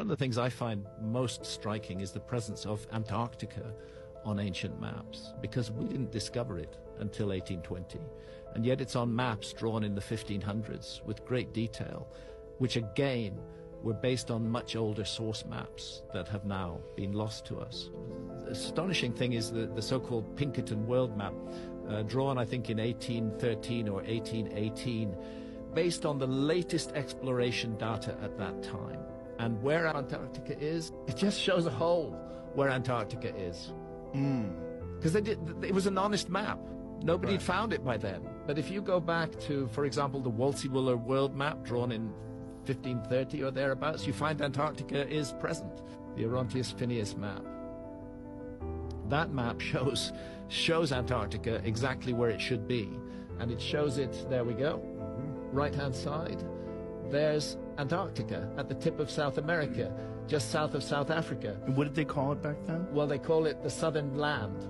One of the things I find most striking is the presence of Antarctica on ancient maps, because we didn't discover it until 1820, and yet it's on maps drawn in the 1500s with great detail, which again were based on much older source maps that have now been lost to us. The astonishing thing is the so-called Pinkerton World Map, drawn I think in 1813 or 1818, based on the latest exploration data at that time. And where Antarctica is, it just shows a hole where Antarctica is. Because it was an honest map. Nobody had found it by then. But if you go back to, for example, the Wolsey-Wooler World Map drawn in 1530 or thereabouts, you find Antarctica is present. The Orontius Phineas map. That map shows Antarctica exactly where it should be. And it shows it, there we go, right-hand side. There's Antarctica at the tip of South America, just south of South Africa. And what did they call it back then? Well, they call it the Southern Land.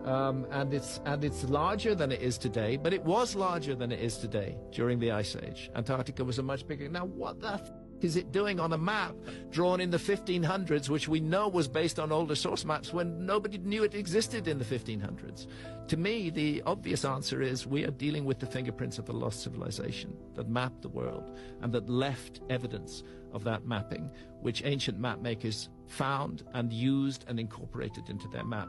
And it's larger than it is today, but it was larger than it is today during the Ice Age. Antarctica was a much bigger. Now, what the is it doing on a map drawn in the 1500s, which we know was based on older source maps when nobody knew it existed in the 1500s? To me, the obvious answer is we are dealing with the fingerprints of a lost civilization that mapped the world and that left evidence of that mapping, which ancient map makers found and used and incorporated into their map.